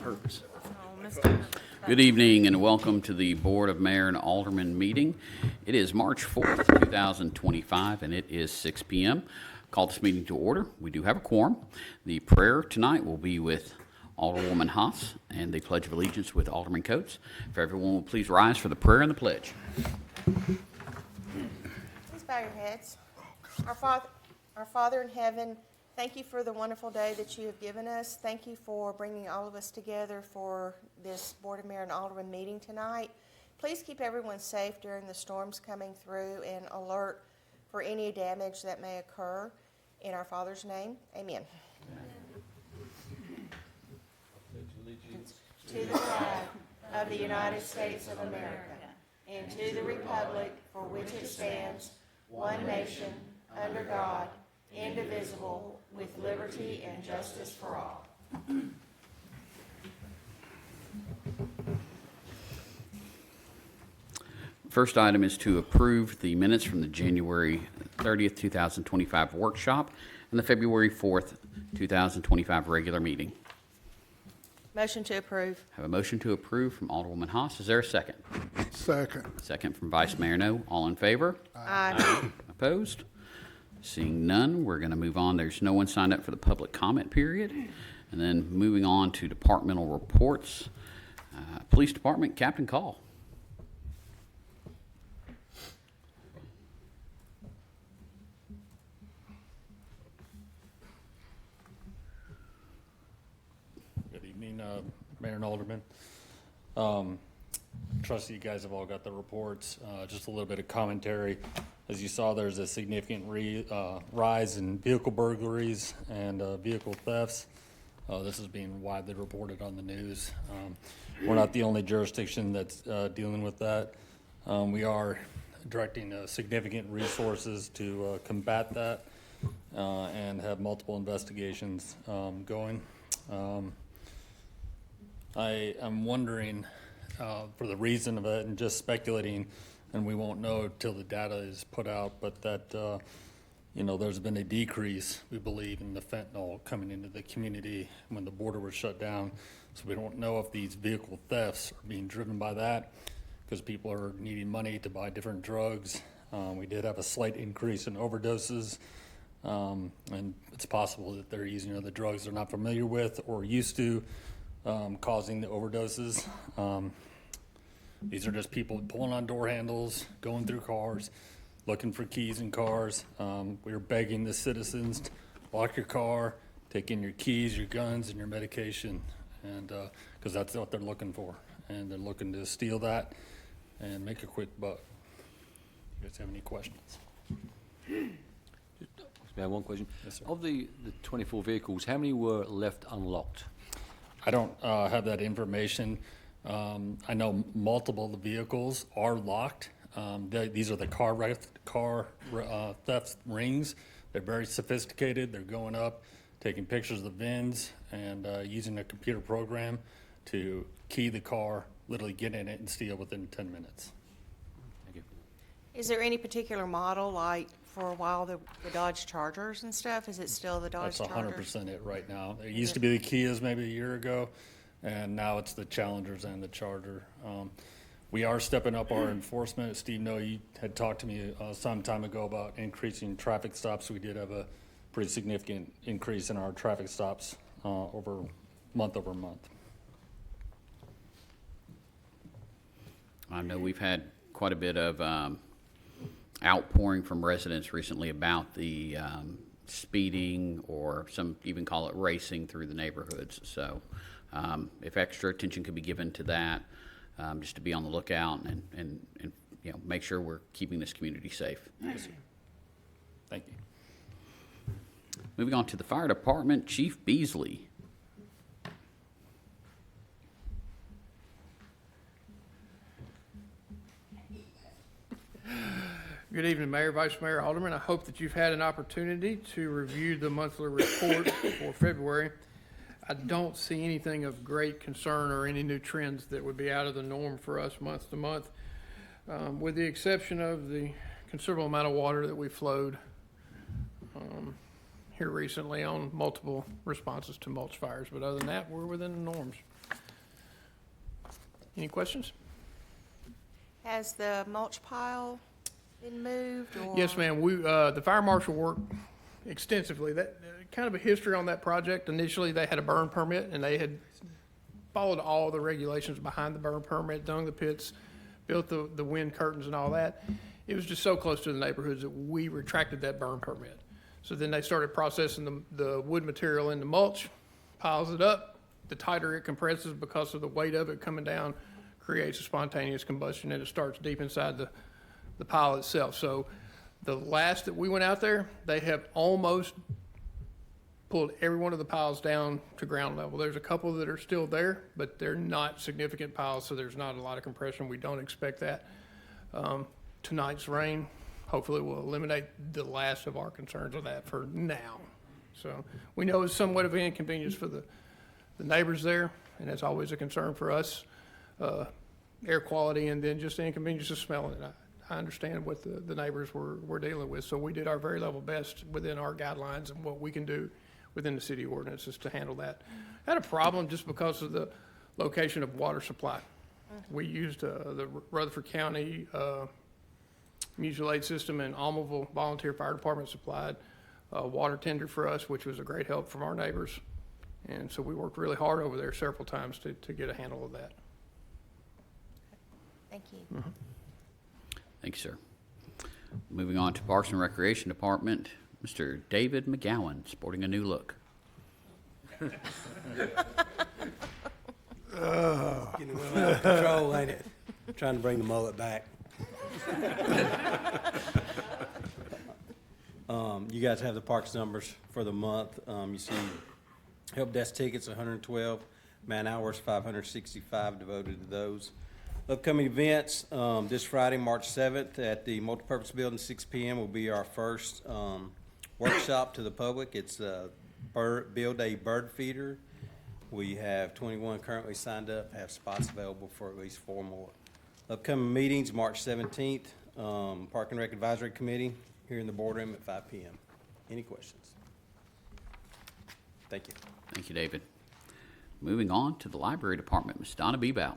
purpose. Good evening and welcome to the Board of Mayor and Aldermen meeting. It is March 4th, 2025, and it is 6 p.m. Call this meeting to order. We do have a quorum. The prayer tonight will be with Alderwoman Haas and the Pledge of Allegiance with Alderman Coates. If everyone will please rise for the prayer and the pledge. Please bow your heads. Our Father in heaven, thank you for the wonderful day that you have given us. Thank you for bringing all of us together for this Board of Mayor and Alderman meeting tonight. Please keep everyone safe during the storms coming through and alert for any damage that may occur. In our Father's name, amen. To the flag of the United States of America and to the republic for which it stands, one nation, under God, indivisible, with liberty and justice for all. First item is to approve the minutes from the January 30th, 2025 workshop and the February 4th, 2025 regular meeting. Motion to approve. Have a motion to approve from Alderwoman Haas. Is there a second? Second. Second from Vice Mayor No. All in favor? Aye. Opposed? Seeing none, we're going to move on. There's no one signed up for the public comment period. And then moving on to departmental reports. Police Department, Captain Call. Good evening, Mayor and Alderman. Trust you guys have all got the reports. Just a little bit of commentary. As you saw, there's a significant rise in vehicle burglaries and vehicle thefts. This is being widely reported on the news. We're not the only jurisdiction that's dealing with that. We are directing significant resources to combat that and have multiple investigations going. I am wondering for the reason of it and just speculating, and we won't know till the data is put out, but that, there's been a decrease, we believe, in the fentanyl coming into the community when the border was shut down. So we don't know if these vehicle thefts are being driven by that because people are needing money to buy different drugs. We did have a slight increase in overdoses, and it's possible that they're using other drugs they're not familiar with or used to, causing the overdoses. These are just people pulling on door handles, going through cars, looking for keys in cars. We're begging the citizens to lock your car, take in your keys, your guns, and your medication, and because that's what they're looking for. And they're looking to steal that and make a quick buck. You guys have any questions? May I have one question? Yes, sir. Of the 24 vehicles, how many were left unlocked? I don't have that information. I know multiple of the vehicles are locked. These are the car theft rings. They're very sophisticated. They're going up, taking pictures of the VINs, and using a computer program to key the car, literally get in it and steal within 10 minutes. Thank you. Is there any particular model, like for a while the Dodge Chargers and stuff? Is it still the Dodge That's Chargers? 100% it right now. It used to be the Kias maybe a year ago, and now it's the Challengers and the Charger. We are stepping up our enforcement. Steve, you had talked to me some time ago about increasing traffic stops. We did have a pretty significant increase in our traffic stops over month. I know we've had quite a bit of outpouring from residents recently about the speeding, or some even call it racing through the neighborhoods. So if extra attention could be given to that, just to be on the lookout and make sure we're keeping this community safe. Yes, sir. Thank you. Moving on to the fire department, Chief Beasley. Good evening, Mayor, Vice Mayor, Alderman. I hope that you've had an opportunity to review the monthly report for February. I don't see anything of great concern or any new trends that would be out of the norm for us month to month, with the exception of the considerable amount of water that we flowed here recently on multiple responses to mulch fires. But other than that, we're within the norms. Any questions? Has the mulch pile been moved or? Yes, ma'am. The fire marshal worked extensively. That kind of a history on that project. Initially, they had a burn permit, and they had followed all the regulations behind the burn permit, dug the pits, built the wind curtains and all that. It was just so close to the neighborhoods that we retracted that burn permit. So then they started processing the wood material into mulch, piles it up. The tighter it compresses because of the weight of it coming down, creates a spontaneous combustion, and it starts deep inside the pile itself. So the last that we went out there, they have almost pulled every one of the piles down to ground level. There's a couple that are still there, but they're not significant piles, so there's not a lot of compression. We don't expect that. Tonight's rain hopefully will eliminate the last of our concerns of that for now. So we know it's somewhat of an inconvenience for the neighbors there, and that's always a concern for us. Air quality and then just the inconvenience of smelling it. I understand what the neighbors were dealing with, so we did our very level best within our guidelines and what we can do within the city ordinances to handle that. Had a problem just because of the location of water supply. We used the Rutherford County mutual aid system, and Almaville Volunteer Fire Department supplied water tender for us, which was a great help from our neighbors. And so we worked really hard over there several times to get a handle of that. Thank you. Thank you, sir. Moving on to Parks and Recreation Department, Mr. David McGowan, sporting a new look. Getting well out of control, ain't it? Trying to bring the mullet back. You guys have the parks numbers for the month. You see help desk tickets, 112, man hours, 565 devoted to those. Upcoming events, this Friday, March 7th at the Multipurpose Building, 6 p.m. will be our first workshop to the public. It's build a bird feeder. We have 21 currently signed up, have spots available for at least 4 more. Upcoming meetings, March 17th, Park and Rec Advisory Committee here in the boardroom at 5 p.m. Any questions? Thank you. Thank you, David. Moving on to the Library Department, Ms. Donna Bebout.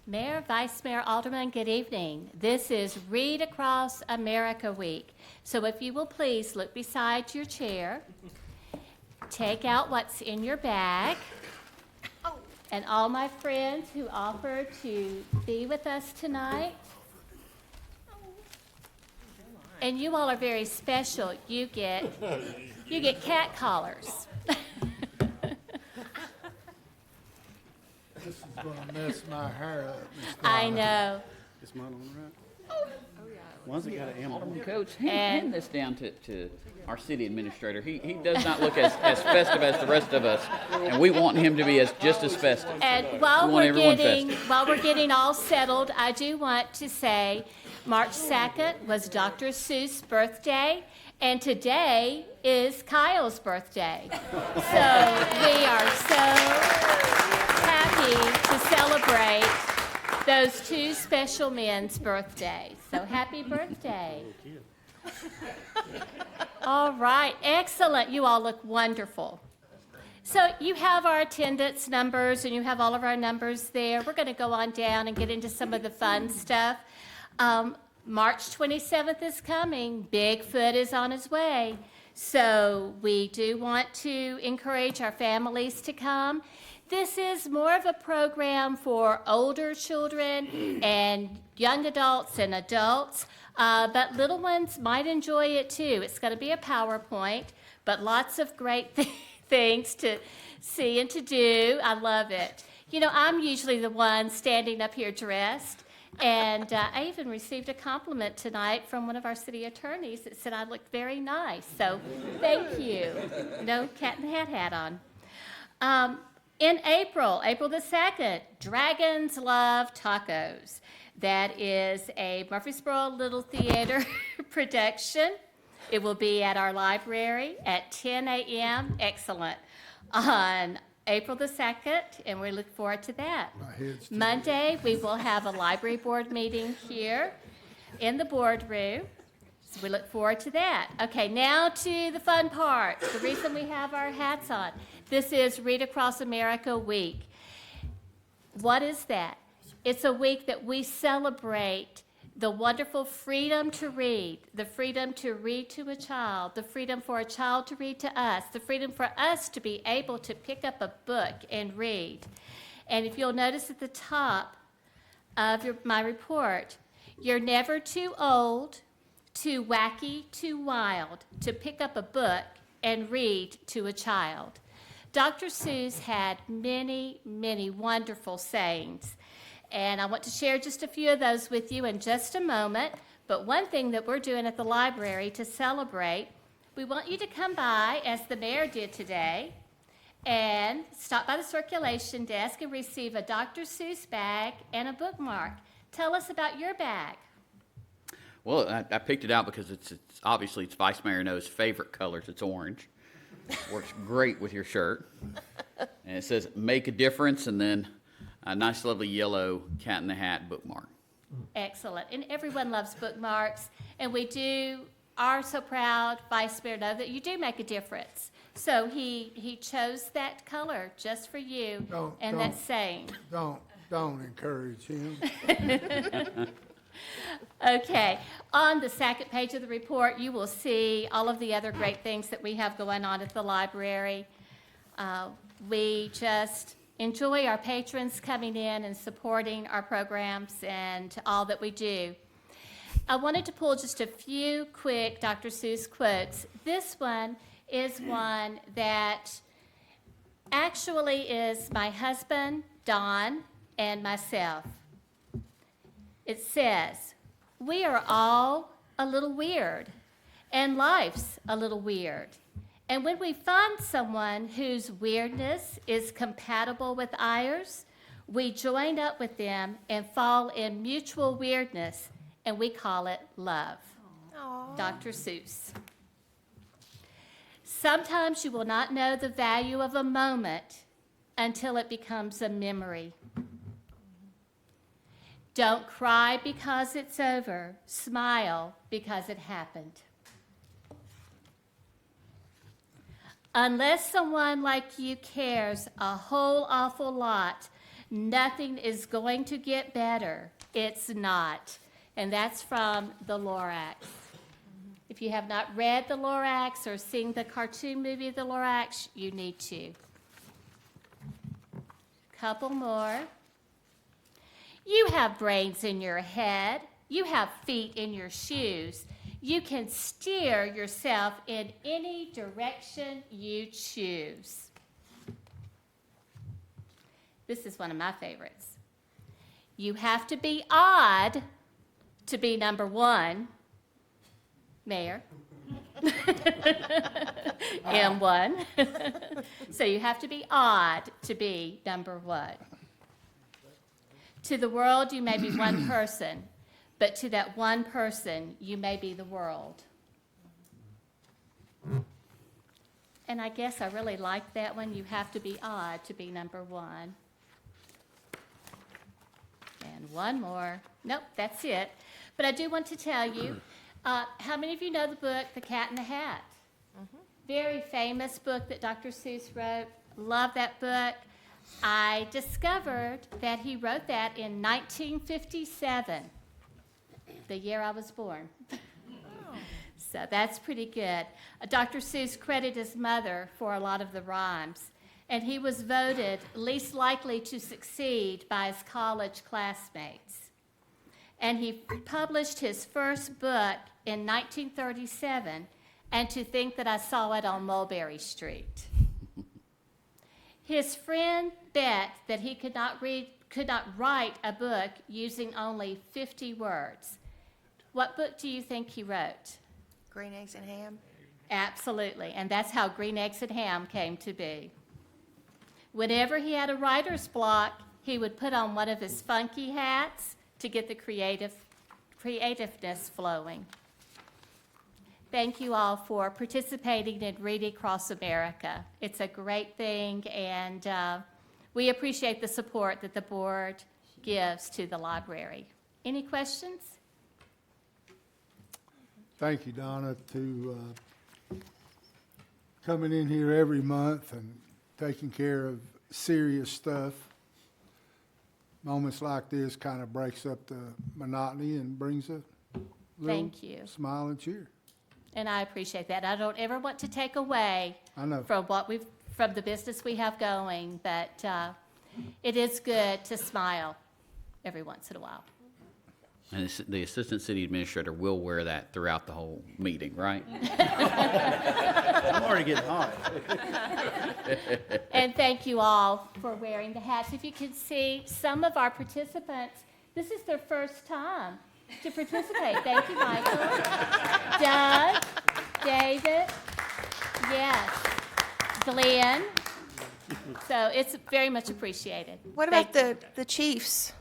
Mayor, Vice Mayor, Alderman, good evening. This is Read Across America Week. So if you will please look beside your chair, take out what's in your bag, and all my friends who offered to be with us tonight. And you all are very special. You get cat collars. This is gonna mess my hair up. I know. Is mine on right? One's got an M on Alderman it. Coates, hand this down to our city administrator. He does not look as festive as the rest of us, and we want him to be just as festive. And while We want we're everyone getting all settled, I do want to say March 2nd was Dr. Seuss' birthday, and today is Kyle's birthday. So we are so happy to celebrate those 2 special men's birthdays. So happy birthday. All right, excellent. You all look wonderful. So you have our attendance numbers, and you have all of our numbers there. We're going to go on down and get into some of the fun stuff. March 27th is coming. Bigfoot is on his way. So we do want to encourage our families to come. This is more of a program for older children and young adults and adults, but little ones might enjoy it too. It's going to be a PowerPoint, but lots of great things to see and to do. I love it. You know, I'm usually the one standing up here dressed, and I even received a compliment tonight from one of our city attorneys that said I looked very nice. So thank you. No cat in the hat on. In April the 2nd, Dragons Love Tacos. That is a Murfreesboro Little Theater production. It will be at our library at 10 a.m. Excellent. On April the 2nd, and we look forward to that. Monday, we will have a library board meeting here in the boardroom. So we look forward to that. Okay, now to the fun part, the reason we have our hats on. This is Read Across America Week. What is that? It's a week that we celebrate the wonderful freedom to read to a child, the freedom for a child to read to us, the freedom for us to be able to pick up a book and read. And if you'll notice at the top of my report, you're never too old, too wacky, too wild to pick up a book and read to a child. Dr. Seuss had many, many wonderful sayings, and I want to share just a few of those with you in just a moment. But one thing that we're doing at the library to celebrate, we want you to come by, as the mayor did today, and stop by the circulation desk and receive a Dr. Seuss bag and a bookmark. Tell us about your bag. Well, I picked it out because it's obviously it's Vice Mayor No's favorite colors. It's orange. Works great with your shirt. And it says, make a difference, and then a nice, lovely yellow Cat in the Hat bookmark. Excellent. And everyone loves bookmarks. And we are so proud, Vice Mayor No, that you do make a difference. So he chose that color just for you. And that's saying. Don't encourage him. Okay. On the second page of the report, you will see all of the other great things that we have going on at the library. We just enjoy our patrons coming in and supporting our programs and all that we do. I wanted to pull just a few quick Dr. Seuss quotes. This one is one that actually is my husband, Don, and myself. It says, we are all a little weird, and life's a little weird. And when we find someone whose weirdness is compatible with ours, we join up with them and fall in mutual weirdness, and we call it love. Aww. Dr. Seuss. Sometimes you will not know the value of a moment until it becomes a memory. Don't cry because it's over. Smile because it happened. Unless someone like you cares a whole awful lot, nothing is going to get better. It's not. And that's from the Lorax. If you have not read the Lorax or seen the cartoon movie The Lorax, you need to. Couple more. You have brains in your head. You have feet in your shoes. You can steer yourself in any direction you choose. This is one of my favorites. You have to be odd to be number one. Mayor. M1. So you have to be odd to be number one. To the world, you may be one person, but to that one person, you may be the world. And I guess I really like that one. You have to be odd to be number one. And one more. Nope, that's it. But I do want to tell you, how many of you know the book, The Cat in the Hat? Mm-hmm. Very famous book that Dr. Seuss wrote. Love that book. I discovered that he wrote that in 1957, the year I was born. So that's pretty good. Dr. Seuss credited his mother for a lot of the rhymes, and he was voted least likely to succeed by his college classmates. And he published his first book in 1937, and to think that I saw it on Mulberry Street. His friend bet that he could not write a book using only 50 words. What book do you think he wrote? Green Eggs and Ham. Absolutely, and that's how Green Eggs and Ham came to be. Whenever he had a writer's block, he would put on one of his funky hats to get the creativeness flowing. Thank you all for participating in Reading Across America. It's a great thing, and we appreciate the support that the board gives to the library. Any questions? Thank you, Donna, coming in here every month and taking care of serious stuff. Moments like this kind of breaks up the monotony and brings a little Thank you. smile and cheer. And I appreciate that. I don't ever want to take away I know. from the business we have going, but it is good to smile every once in a while. And the Assistant City Administrator will wear that throughout the whole meeting, right? I'm already getting hot. And thank you all for wearing the hats. If you can see, some of our participants, this is their first time to participate. Thank you, Michael. Doug, David, yes, Glenn. So it's very much appreciated. What Thank about the chiefs?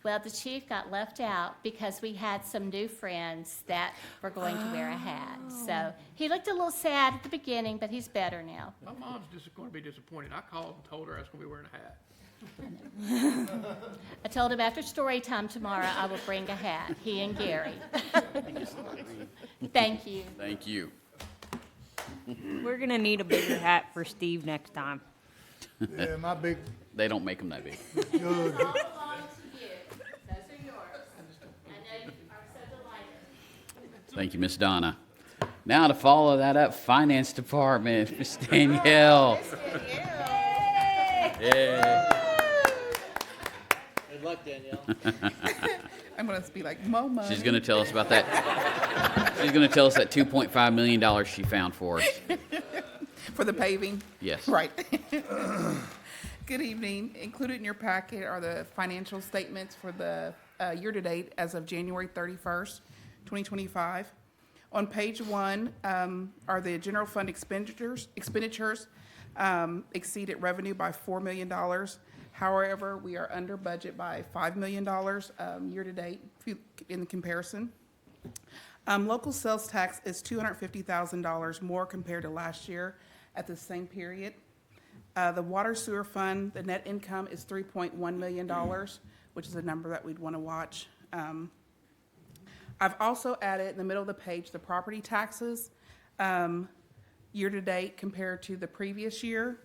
Well, the chief got left out because we had some new friends that were going to wear a hat. So he looked a little sad at the beginning, but he's better now. My mom's just going to be disappointed. I called and told her I was going to be wearing a hat. I told him after story time tomorrow, I will bring a hat, he and Gary. Thank you. Thank you. We're gonna need a bigger hat for Steve next time. Yeah, my big They don't make them that big. jug. Belongs to you. Those are yours. I know you are so delighted. Thank you, Miss Donna. Now to follow that up, Finance Department, Miss Danielle. Yeah. Good luck, Danielle. I'm going to be like, more money. She's going to tell us about that. She's going to tell us that $2.5 million she found for us. For the paving? Yes. Right. Good evening. Included in your packet are the financial statements for the year-to-date as of January 31st, 2025. On page 1 are the general fund expenditures exceeded revenue by $4 million. However, we are under budget by $5 million year-to-date in the comparison. Local sales tax is $250,000 more compared to last year at the same period. The water sewer fund, the net income is $3.1 million, which is a number that we'd want to watch. I've also added in the middle of the page the property taxes year-to-date compared to the previous year.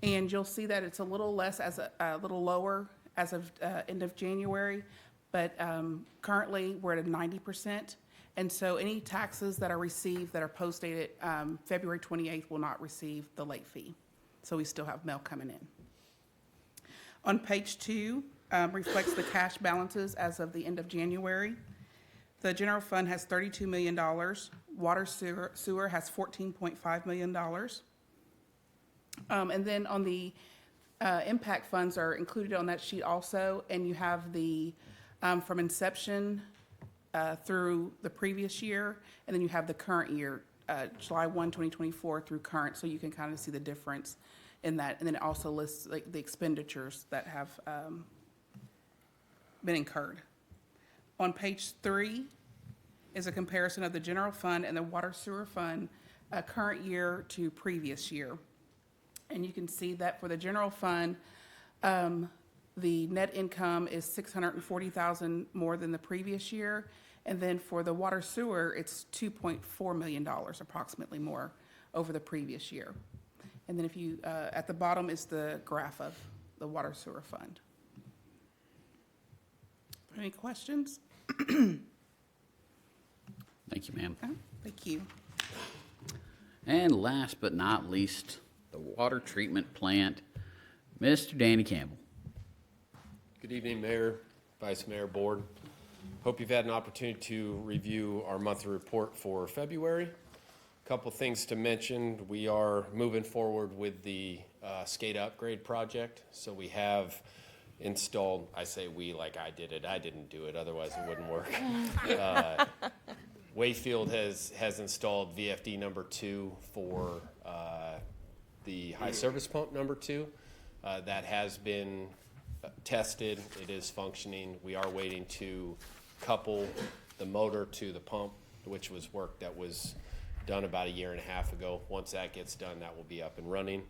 And you'll see that it's a little less, a little lower as of end of January, but currently we're at a 90%. And so any taxes that are received that are post-dated February 28th will not receive the late fee. So we still have mail coming in. On page 2 reflects the cash balances as of the end of January. The general fund has $32 million. Water sewer has $14.5 million. And then on the impact funds are included on that sheet also, and you have the from inception through the previous year, and then you have the current year, July 1, 2024 through current, so you can kind of see the difference in that. And then it also lists like the expenditures that have been incurred. On page 3 is a comparison of the general fund and the water sewer fund current year to previous year. And you can see that for the general fund, the net income is $640,000 more than the previous year. And then for the water sewer, it's $2.4 million approximately more over the previous year. And then if you, at the bottom is the graph of the water sewer fund. Any questions? Thank you, ma'am. Thank you. And last but not least, the water treatment plant, Mr. Danny Campbell. Good evening, Mayor, Vice Mayor, Board. Hope you've had an opportunity to review our monthly report for February. A couple things to mention. We are moving forward with the SCADA upgrade project. So we have installed, I say we like I did it. I didn't do it, otherwise it wouldn't work. Wayfield has installed VFD number 2 for the high service pump number 2. That has been tested. It is functioning. We are waiting to couple the motor to the pump, which was work that was done about a year and a half ago. Once that gets done, that will be up and running.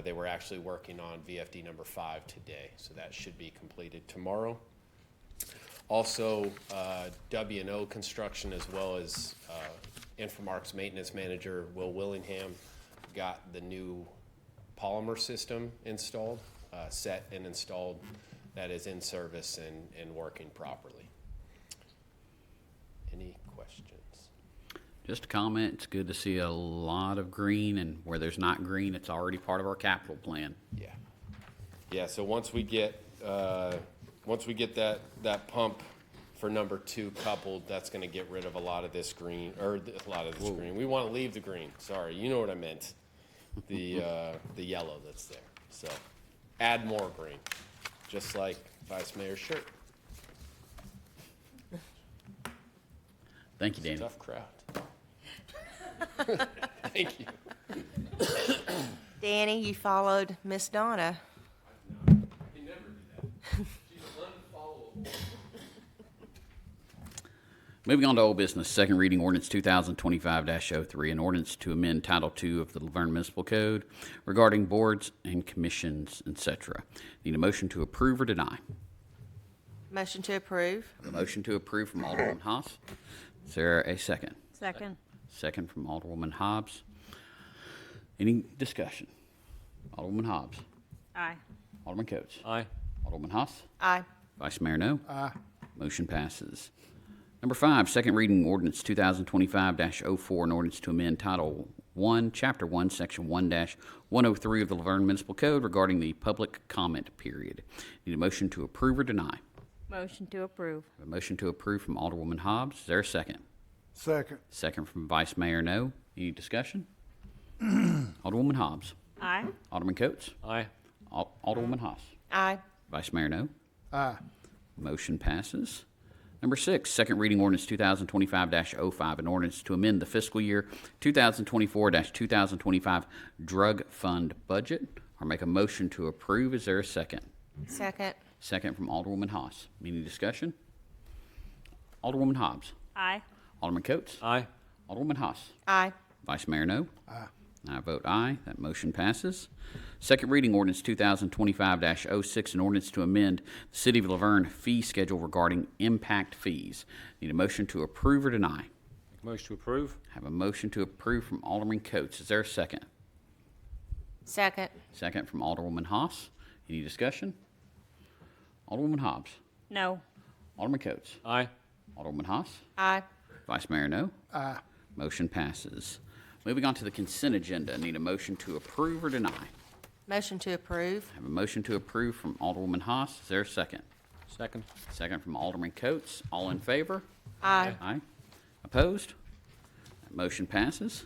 They were actually working on VFD number 5 today, so that should be completed tomorrow. Also, W&O construction, as well as Infomark's maintenance manager, Will Willingham, got the new polymer system installed, set and installed, that is in service and working properly. Any questions? Just a comment, it's good to see a lot of green, and where there's not green, it's already part of our capital plan. Yeah. Yeah, so once we get that pump for number 2 coupled, that's gonna get rid of a lot of this green, or a lot of this green. We wanna leave the green, sorry, you know what I meant. The yellow that's there. So add more green, just like Vice Mayor's shirt. Thank you, Danny. Tough crowd. Thank you. Danny, you followed Miss Donna. I can never do that. She's unfollowable. Moving on to old business, second reading ordinance 2025-03, an ordinance to amend Title II of the Laverne Municipal Code regarding boards and commissions, etc. Need a motion to approve or deny? Motion to approve. A motion to approve from Alderwoman Haas. Is there a second? Second. Second from Alderwoman Hobbs. Any discussion? Alderwoman Hobbs. Aye. Alderman Coates. Aye. Alderwoman Haas. Aye. Vice Mayor No. Aye. Motion passes. Number 5, second reading ordinance 2025-04, an ordinance to amend Title 1, Chapter 1, Section 1-103 of the Laverne Municipal Code regarding the public comment period. Need a motion to approve or deny? Motion to approve. A motion to approve from Alderwoman Hobbs. Is there a second? Second. Second from Vice Mayor No. Any discussion? Alderwoman Hobbs. Aye. Alderman Coates. Aye. Alderwoman Haas. Aye. Vice Mayor No. Aye. Motion passes. Number 6, second reading ordinance 2025-05, an ordinance to amend the fiscal year 2024-2025 drug fund budget. Or make a motion to approve. Is there a second? Second. Second from Alderwoman Haas. Any discussion? Alderwoman Hobbs. Aye. Alderman Coates. Aye. Alderwoman Haas. Aye. Vice Mayor No. Aye. I vote aye. That motion passes. Second reading ordinance 2025-06, an ordinance to amend the City of Laverne fee schedule regarding impact fees. Need a motion to approve or deny? Motion to approve. Have a motion to approve from Alderman Coates. Is there a second? Second. Second from Alderwoman Haas. Any discussion? Alderwoman Hobbs. No. Alderman Coates. Aye. Alderwoman Haas. Aye. Vice Mayor No. Aye. Motion passes. Moving on to the consent agenda. Need a motion to approve or deny? Motion to approve. Have a motion to approve from Alderwoman Haas. Is there a second? Second. Second from Alderman Coates. All in favor? Aye. Aye. Opposed? That motion passes.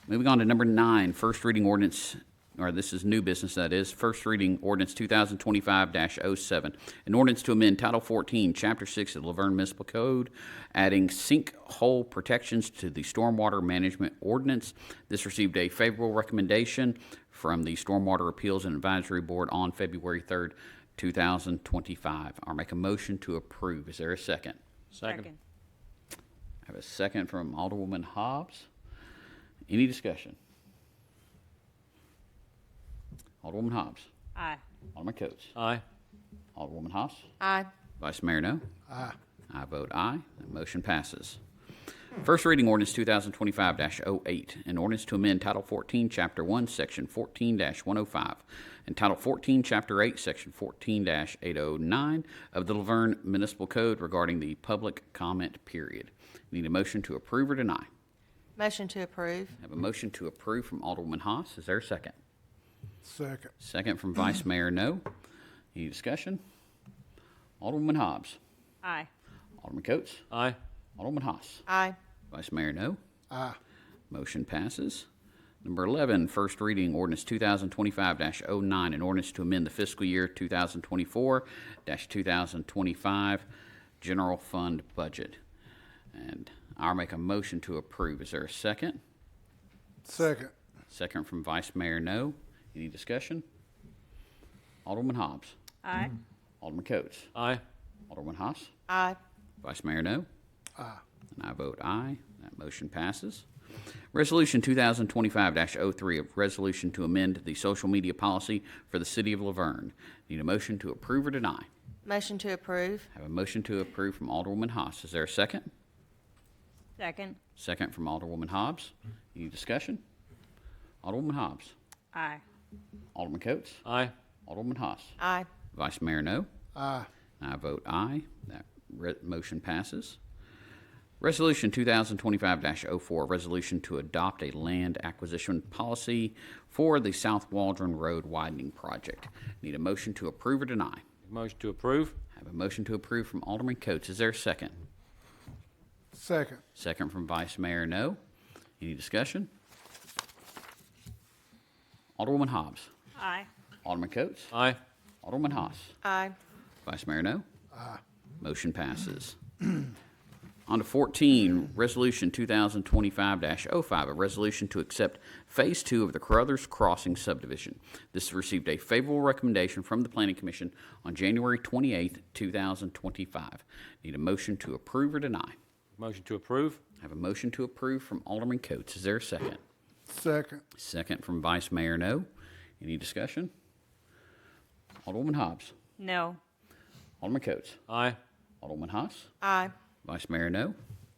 Moving on to number 9, first reading ordinance, or this is new business, that is, first reading ordinance 2025-07, an ordinance to amend Title 14, Chapter 6 of the Laverne Municipal Code, adding sinkhole protections to the Stormwater Management Ordinance. This received a favorable recommendation from the Stormwater Appeals and Advisory Board on February 3rd, 2025. I'll make a motion to approve. Is there a second? Second. I have a second from Alderwoman Hobbs. Any discussion? Alderwoman Hobbs. Aye. Alderman Coates. Aye. Alderwoman Haas. Aye. Vice Mayor No. Aye. I vote aye. That motion passes. First reading ordinance 2025-08, an ordinance to amend Title 14, Chapter 1, Section 14-105, and Title 14, Chapter 8, Section 14-809 of the Laverne Municipal Code regarding the public comment period. Need a motion to approve or deny? Motion to approve. Have a motion to approve from Alderwoman Haas. Is there a second? Second. Second from Vice Mayor No. Any discussion? Alderwoman Hobbs. Aye. Alderman Coates. Aye. Alderwoman Haas. Aye. Vice Mayor No. Aye. Motion passes. Number 11, first reading ordinance 2025-09, an ordinance to amend the fiscal year 2024-2025 general fund budget. And I'll make a motion to approve. Is there a second? Second. Second from Vice Mayor No. Any discussion? Alderman Hobbs. Aye. Alderman Coates. Aye. Alderman Haas. Aye. Vice Mayor No. Aye. And I vote aye. That motion passes. Resolution 2025-03, a resolution to amend the social media policy for the City of Laverne. Need a motion to approve or deny? Motion to approve. Have a motion to approve from Alderwoman Haas. Is there a second? Second. Second from Alderwoman Hobbs. Any discussion? Alderwoman Hobbs. Aye. Alderman Coates? Aye. Alderman Haas? Aye. Vice Mayor No? Aye. I vote aye. That motion passes. Resolution 2025-04, resolution to adopt a land acquisition policy for the South Waldron Road widening project. Need a motion to approve or deny? Motion to approve. I have a motion to approve from Alderman Coates. Is there a second? Second. Second from Vice Mayor No. Any discussion? Alderwoman Hobbs. Aye. Alderman Coates. Aye. Alderman Haas. Aye. Vice Mayor No. Aye. Motion passes. On to 14, Resolution 2025-05, a resolution to accept Phase 2 of the Carruthers Crossing subdivision. This received a favorable recommendation from the Planning Commission on January 28th, 2025. Need a motion to approve or deny? Motion to approve. I have a motion to approve from Alderman Coates. Is there a second? Second. Second from Vice Mayor No. Any discussion? Alderwoman Hobbs. No. Alderman Coates. Aye. Alderman Haas. Aye. Vice Mayor No.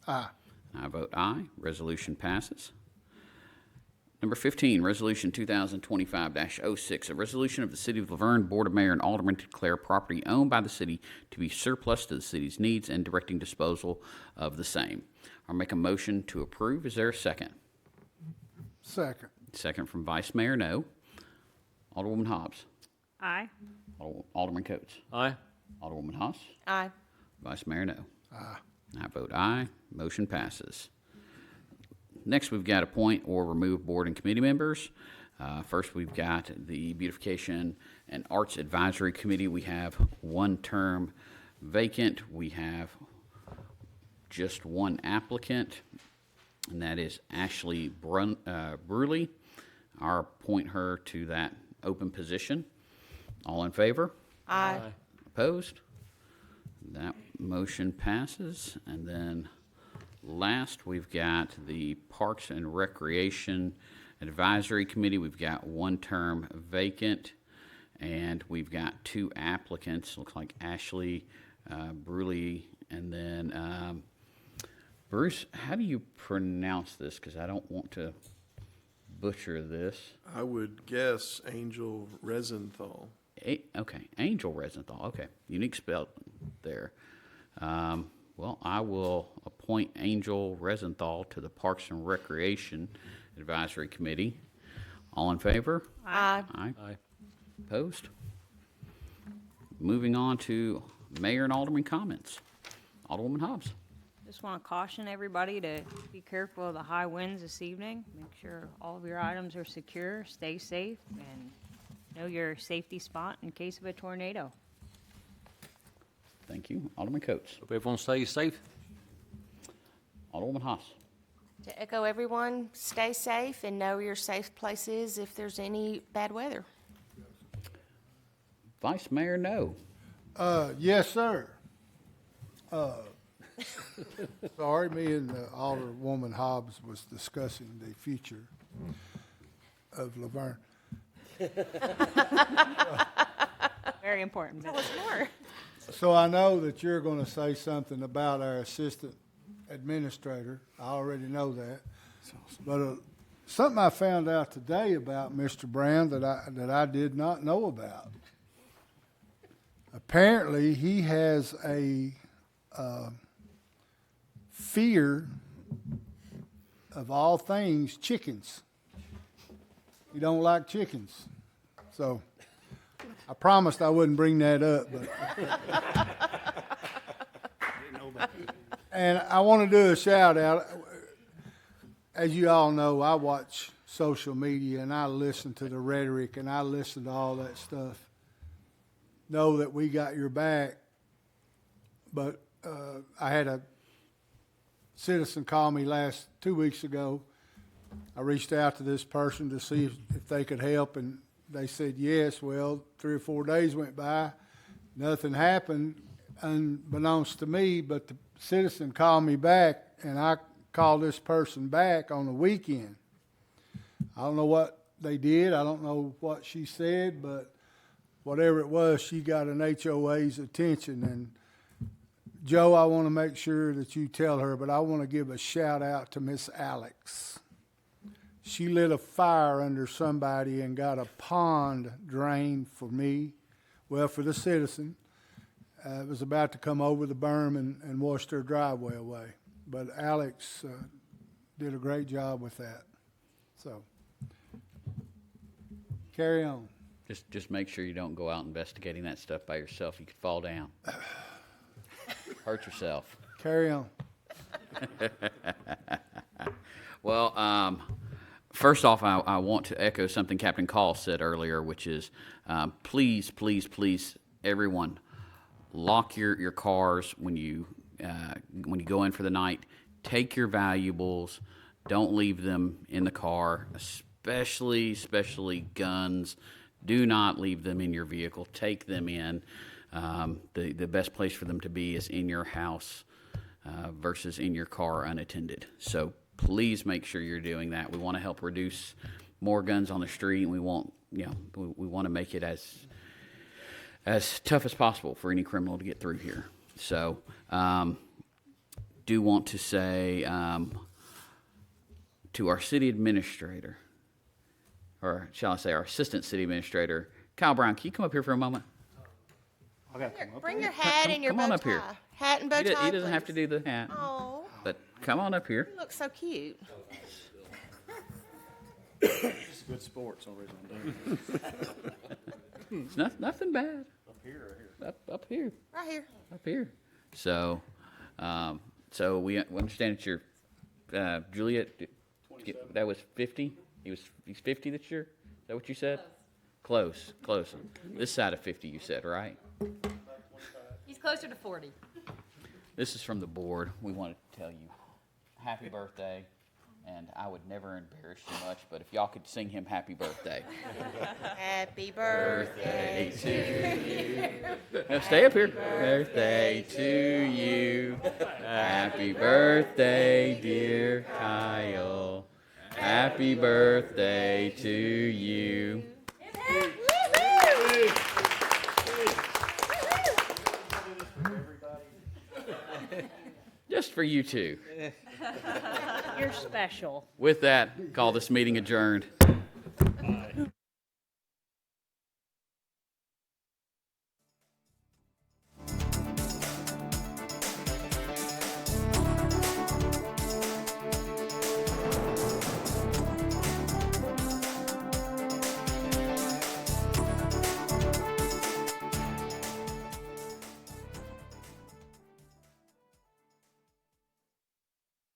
Aye. I vote aye. Resolution passes. Number 15, Resolution 2025-06, a resolution of the City of Laverne Board of Mayor and Aldermen to declare property owned by the city to be surplus to the city's needs and directing disposal of the same. I'll make a motion to approve. Is there a second? Second. Second from Vice Mayor No. Alderwoman Hobbs. Aye. Alderman Coates. Aye. Alderwoman Haas. Aye. Vice Mayor No. Aye. I vote aye. Motion passes. Next, we've got appoint or remove board and committee members. First, we've got the Beautification and Arts Advisory Committee. We have one term vacant. We have just one applicant, and that is Ashley Bruley. I'll appoint her to that open position. All in favor? Aye. Opposed? That motion passes. And then last, we've got the Parks and Recreation Advisory Committee. We've got one term vacant, and we've got two applicants. Looks like Ashley Bruley, and then Bruce, how do you pronounce this? Because I don't want to butcher this. I would guess Angel Resenthal. Okay, Angel Resenthal. Okay, unique spell there. Well, I will appoint Angel Resenthal to the Parks and Recreation Advisory Committee. All in favor? Aye. Aye. Aye. Opposed? Moving on to Mayor and Alderman comments. Alderwoman Hobbs. Just want to caution everybody to be careful of the high winds this evening. Make sure all of your items are secure, stay safe, and know your safety spot in case of a tornado. Thank you. Alderman Coates. Hope everyone stays safe. Alderwoman Haas. To echo everyone, stay safe and know where your safe place is if there's any bad weather. Vice Mayor No. Yes, sir. Sorry, me and Alderwoman Hobbs was discussing the future of Laverne. Very important. Tell us more. So I know that you're going to say something about our assistant administrator. I already know that. But something I found out today about Mr. Brown that I did not know about. Apparently, he has a fear of all things chickens. He don't like chickens. So I promised I wouldn't bring that up, but and I want to do a shout out. As you all know, I watch social media and I listen to the rhetoric and I listen to all that stuff. Know that we got your back, but I had a citizen call me 2 weeks ago. I reached out to this person to see if they could help, and they said yes. Well, 3 or 4 days went by, nothing happened, unbeknownst to me, but the citizen called me back, and I called this person back on the weekend. I don't know what they did. I don't know what she said, but whatever it was, she got an HOA's attention. And Joe, I want to make sure that you tell her, but I want to give a shout out to Miss Alex. She lit a fire under somebody and got a pond drained for me, well, for the citizen. It was about to come over the berm and wash their driveway away. But Alex did a great job with that. So, carry on. Just make sure you don't go out investigating that stuff by yourself. You could fall down. Hurt yourself. Carry on. Well, first off, I want to echo something Captain Call said earlier, which is please, please, please, everyone, lock your cars when you go in for the night. Take your valuables. Don't leave them in the car, especially guns. Do not leave them in your vehicle. Take them in. The best place for them to be is in your house versus in your car unattended. So please make sure you're doing that. We want to help reduce more guns on the street, and we want to make it as tough as possible for any criminal to get through here. So do want to say to our city administrator, or shall I say our assistant city administrator, Kyle Brown, can you come up here for a moment? Bring your hat and your come bow on tie. up here. Hat and bow tie, He doesn't have to please. do the hat, Oh, but come on up here. you look so cute. It's good sports, always on It's nothing bad. Up here. Up here. Right here. Up here. So, so we understand that you're, Juliet, that was 50? He's 50 this year? Is that what you said? Close. This side of 50, you said, right? He's closer to 40. This is from the board. We want to tell you happy birthday, and I would never embarrass you much, but if y'all could sing him happy birthday. Happy birthday to you. Now stay up here. Birthday to you. Happy birthday, dear Kyle. Happy birthday to you. Just for you two. You're special. With that, call this meeting adjourned.